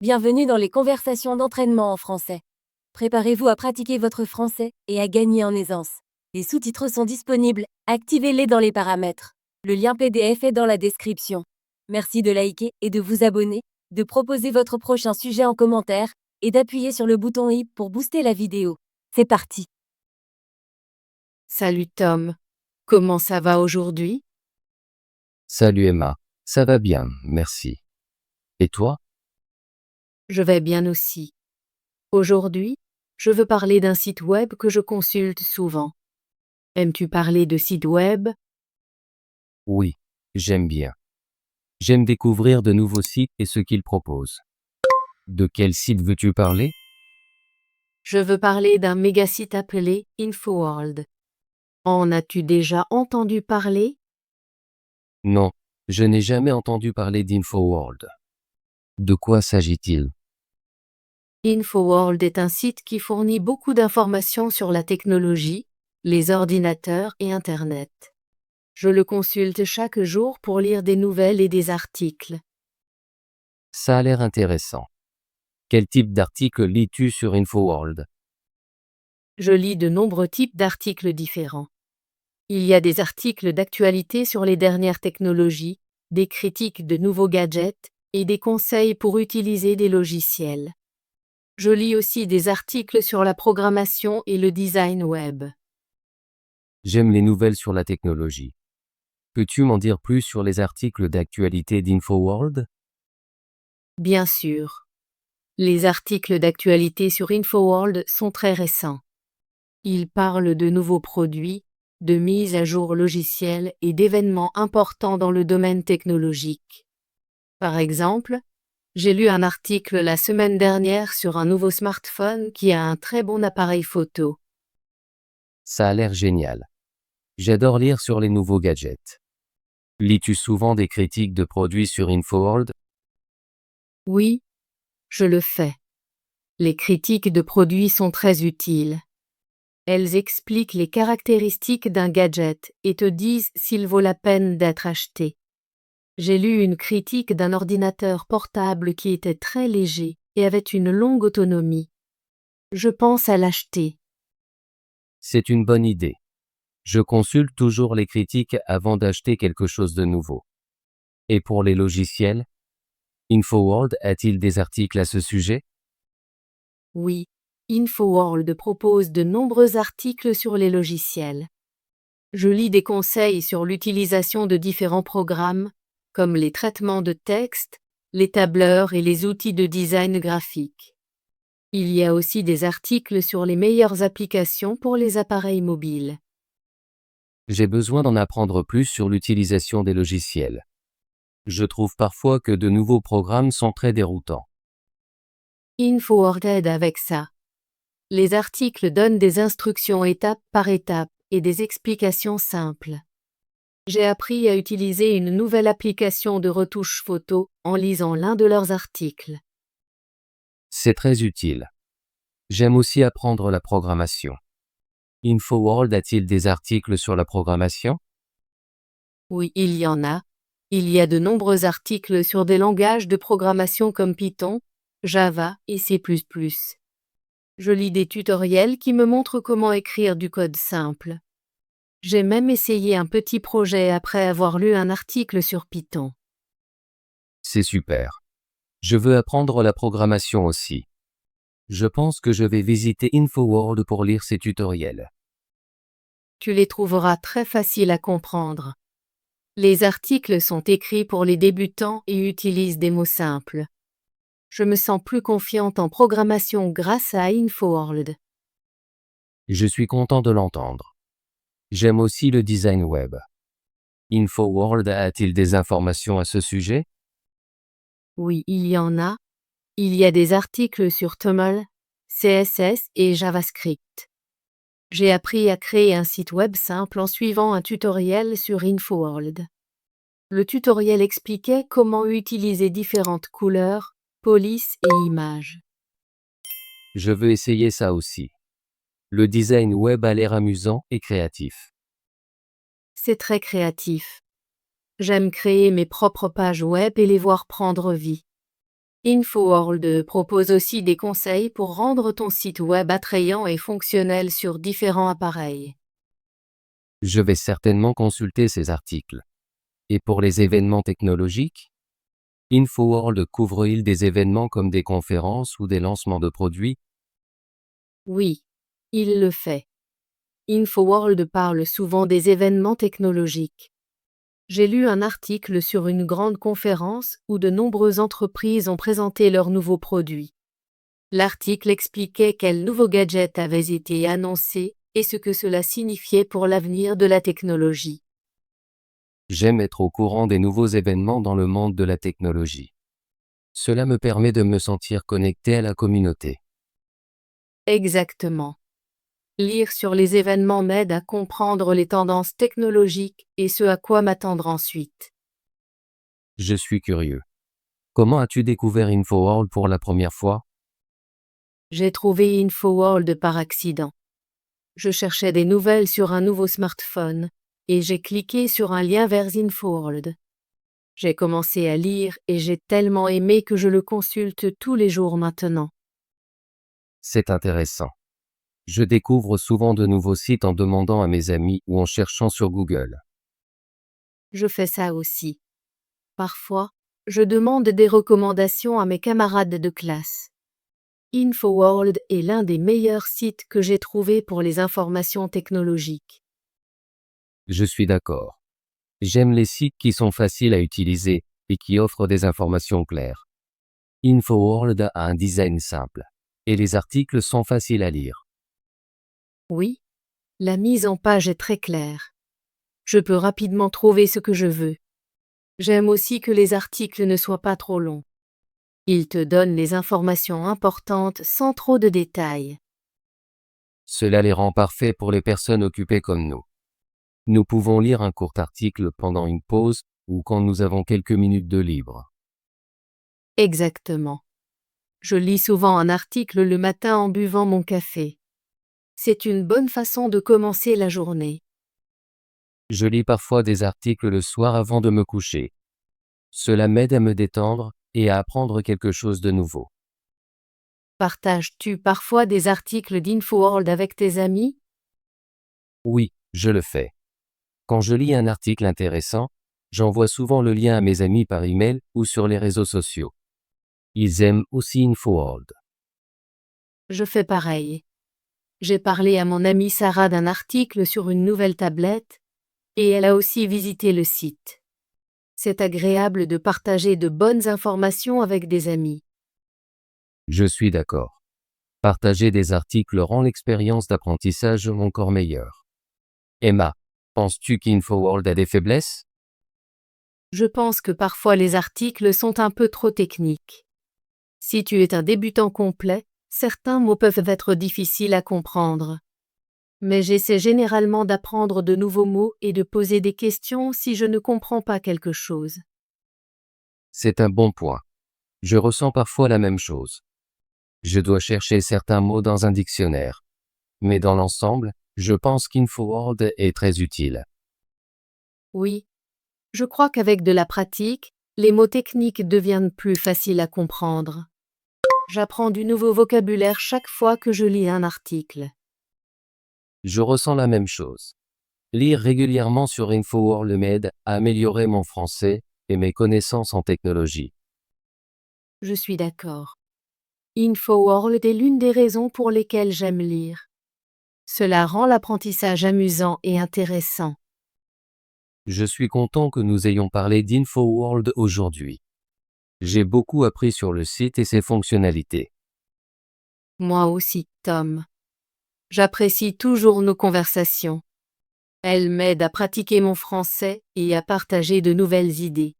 Bienvenue dans les conversations d'entraînement en français. Préparez-vous à pratiquer votre français et à gagner en aisance. Les sous-titres sont disponibles, activez-les dans les paramètres. Le lien PDF est dans la description. Merci de liker et de vous abonner, de proposer votre prochain sujet en commentaire et d'appuyer sur le bouton i pour booster la vidéo. C'est parti. Salut Tom, comment ça va aujourd'hui? Salut Emma, ça va bien, merci. Et toi? Je vais bien aussi. Aujourd'hui, je veux parler d'un site web que je consulte souvent. Aimes-tu parler de sites web? Oui, j'aime bien. J'aime découvrir de nouveaux sites et ce qu'ils proposent. De quel site veux-tu parler? Je veux parler d'un méga-site appelé InfoWorld. En as-tu déjà entendu parler? Non, je n'ai jamais entendu parler d'InfoWorld. De quoi s'agit-il? InfoWorld est un site qui fournit beaucoup d'informations sur la technologie, les ordinateurs et Internet. Je le consulte chaque jour pour lire des nouvelles et des articles. Ça a l'air intéressant. Quel type d'article lis-tu sur InfoWorld? Je lis de nombreux types d'articles différents. Il y a des articles d'actualité sur les dernières technologies, des critiques de nouveaux gadgets et des conseils pour utiliser des logiciels. Je lis aussi des articles sur la programmation et le design web. J'aime les nouvelles sur la technologie. Peux-tu m'en dire plus sur les articles d'actualité d'InfoWorld? Bien sûr. Les articles d'actualité sur InfoWorld sont très récents. Ils parlent de nouveaux produits, de mises à jour logicielles et d'événements importants dans le domaine technologique. Par exemple, j'ai lu un article la semaine dernière sur un nouveau smartphone qui a un très bon appareil photo. Ça a l'air génial. J'adore lire sur les nouveaux gadgets. Lis-tu souvent des critiques de produits sur InfoWorld? Oui, je le fais. Les critiques de produits sont très utiles. Elles expliquent les caractéristiques d'un gadget et te disent s'il vaut la peine d'être acheté. J'ai lu une critique d'un ordinateur portable qui était très léger et avait une longue autonomie. Je pense à l'acheter. C'est une bonne idée. Je consulte toujours les critiques avant d'acheter quelque chose de nouveau. Et pour les logiciels, InfoWorld a-t-il des articles à ce sujet? Oui, InfoWorld propose de nombreux articles sur les logiciels. Je lis des conseils sur l'utilisation de différents programmes, comme les traitements de texte, les tableurs et les outils de design graphique. Il y a aussi des articles sur les meilleures applications pour les appareils mobiles. J'ai besoin d'en apprendre plus sur l'utilisation des logiciels. Je trouve parfois que de nouveaux programmes sont très déroutants. InfoWorld aide avec ça. Les articles donnent des instructions étape par étape et des explications simples. J'ai appris à utiliser une nouvelle application de retouche photo en lisant l'un de leurs articles. C'est très utile. J'aime aussi apprendre la programmation. InfoWorld a-t-il des articles sur la programmation? Oui, il y en a. Il y a de nombreux articles sur des langages de programmation comme Python, Java et C++. Je lis des tutoriels qui me montrent comment écrire du code simple. J'ai même essayé un petit projet après avoir lu un article sur Python. C'est super. Je veux apprendre la programmation aussi. Je pense que je vais visiter InfoWorld pour lire ces tutoriels. Tu les trouveras très faciles à comprendre. Les articles sont écrits pour les débutants et utilisent des mots simples. Je me sens plus confiante en programmation grâce à InfoWorld. Je suis content de l'entendre. J'aime aussi le design web. InfoWorld a-t-il des informations à ce sujet? Oui, il y en a. Il y a des articles sur TOML, CSS et JavaScript. J'ai appris à créer un site web simple en suivant un tutoriel sur InfoWorld. Le tutoriel expliquait comment utiliser différentes couleurs, polices et images. Je veux essayer ça aussi. Le design web a l'air amusant et créatif. C'est très créatif. J'aime créer mes propres pages web et les voir prendre vie. InfoWorld propose aussi des conseils pour rendre ton site web attrayant et fonctionnel sur différents appareils. Je vais certainement consulter ces articles. Et pour les événements technologiques? InfoWorld couvre-t-il des événements comme des conférences ou des lancements de produits? Oui, il le fait. InfoWorld parle souvent des événements technologiques. J'ai lu un article sur une grande conférence où de nombreuses entreprises ont présenté leurs nouveaux produits. L'article expliquait quels nouveaux gadgets avaient été annoncés et ce que cela signifiait pour l'avenir de la technologie. J'aime être au courant des nouveaux événements dans le monde de la technologie. Cela me permet de me sentir connecté à la communauté. Exactement. Lire sur les événements m'aide à comprendre les tendances technologiques et ce à quoi m'attendre ensuite. Je suis curieux. Comment as-tu découvert InfoWorld pour la première fois? J'ai trouvé InfoWorld par accident. Je cherchais des nouvelles sur un nouveau smartphone et j'ai cliqué sur un lien vers InfoWorld. J'ai commencé à lire et j'ai tellement aimé que je le consulte tous les jours maintenant. C'est intéressant. Je découvre souvent de nouveaux sites en demandant à mes amis ou en cherchant sur Google. Je fais ça aussi. Parfois, je demande des recommandations à mes camarades de classe. InfoWorld est l'un des meilleurs sites que j'ai trouvé pour les informations technologiques. Je suis d'accord. J'aime les sites qui sont faciles à utiliser et qui offrent des informations claires. InfoWorld a un design simple. Et les articles sont faciles à lire. Oui, la mise en page est très claire. Je peux rapidement trouver ce que je veux. J'aime aussi que les articles ne soient pas trop longs. Ils te donnent les informations importantes sans trop de détails. Cela les rend parfaits pour les personnes occupées comme nous. Nous pouvons lire un court article pendant une pause ou quand nous avons quelques minutes de libre. Exactement. Je lis souvent un article le matin en buvant mon café. C'est une bonne façon de commencer la journée. Je lis parfois des articles le soir avant de me coucher. Cela m'aide à me détendre et à apprendre quelque chose de nouveau. Partages-tu parfois des articles d'InfoWorld avec tes amis? Oui, je le fais. Quand je lis un article intéressant, j'envoie souvent le lien à mes amis par email ou sur les réseaux sociaux. Ils aiment aussi InfoWorld. Je fais pareil. J'ai parlé à mon amie Sarah d'un article sur une nouvelle tablette, et elle a aussi visité le site. C'est agréable de partager de bonnes informations avec des amis. Je suis d'accord. Partager des articles rend l'expérience d'apprentissage encore meilleure. Emma, penses-tu qu'InfoWorld a des faiblesses? Je pense que parfois les articles sont un peu trop techniques. Si tu es un débutant complet, certains mots peuvent être difficiles à comprendre. Mais j'essaie généralement d'apprendre de nouveaux mots et de poser des questions si je ne comprends pas quelque chose. C'est un bon point. Je ressens parfois la même chose. Je dois chercher certains mots dans un dictionnaire. Mais dans l'ensemble, je pense qu'InfoWorld est très utile. Oui, je crois qu'avec de la pratique, les mots techniques deviennent plus faciles à comprendre. J'apprends du nouveau vocabulaire chaque fois que je lis un article. Je ressens la même chose. Lire régulièrement sur InfoWorld m'aide à améliorer mon français et mes connaissances en technologie. Je suis d'accord. InfoWorld est l'une des raisons pour lesquelles j'aime lire. Cela rend l'apprentissage amusant et intéressant. Je suis content que nous ayons parlé d'InfoWorld aujourd'hui. J'ai beaucoup appris sur le site et ses fonctionnalités. Moi aussi, Tom. J'apprécie toujours nos conversations. Elles m'aident à pratiquer mon français et à partager de nouvelles idées.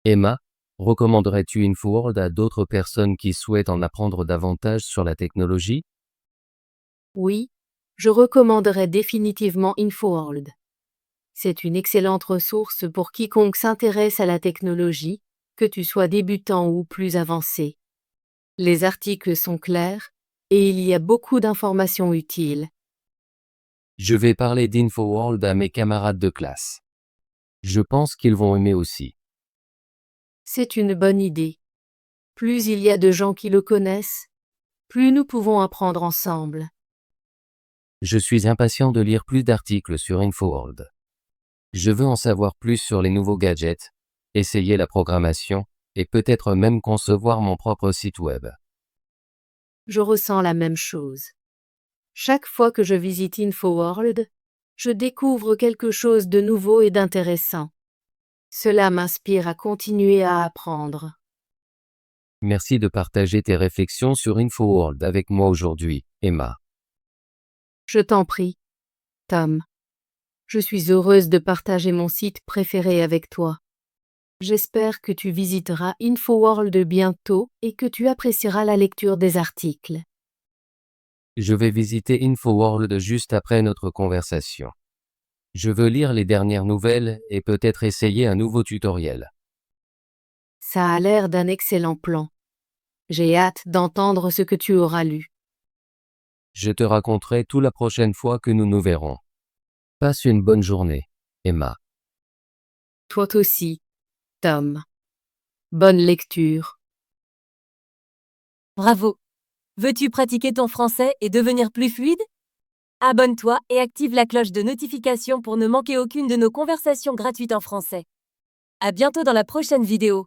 Emma, recommanderais-tu InfoWorld à d'autres personnes qui souhaitent en apprendre davantage sur la technologie? Oui, je recommanderais définitivement InfoWorld. C'est une excellente ressource pour quiconque s'intéresse à la technologie, que tu sois débutant ou plus avancé. Les articles sont clairs, et il y a beaucoup d'informations utiles. Je vais parler d'InfoWorld à mes camarades de classe. Je pense qu'ils vont aimer aussi. C'est une bonne idée. Plus il y a de gens qui le connaissent, plus nous pouvons apprendre ensemble. Je suis impatient de lire plus d'articles sur InfoWorld. Je veux en savoir plus sur les nouveaux gadgets, essayer la programmation, et peut-être même concevoir mon propre site web. Je ressens la même chose. Chaque fois que je visite InfoWorld, je découvre quelque chose de nouveau et d'intéressant. Cela m'inspire à continuer à apprendre. Merci de partager tes réflexions sur InfoWorld avec moi aujourd'hui, Emma. Je t'en prie, Tom. Je suis heureuse de partager mon site préféré avec toi. J'espère que tu visiteras InfoWorld bientôt et que tu apprécieras la lecture des articles. Je vais visiter InfoWorld juste après notre conversation. Je veux lire les dernières nouvelles et peut-être essayer un nouveau tutoriel. Ça a l'air d'un excellent plan. J'ai hâte d'entendre ce que tu auras lu. Je te raconterai tout la prochaine fois que nous nous verrons. Passe une bonne journée, Emma. Toi aussi, Tom. Bonne lecture. Bravo! Veux-tu pratiquer ton français et devenir plus fluide? Abonne-toi et active la cloche de notification pour ne manquer aucune de nos conversations gratuites en français. À bientôt dans la prochaine vidéo.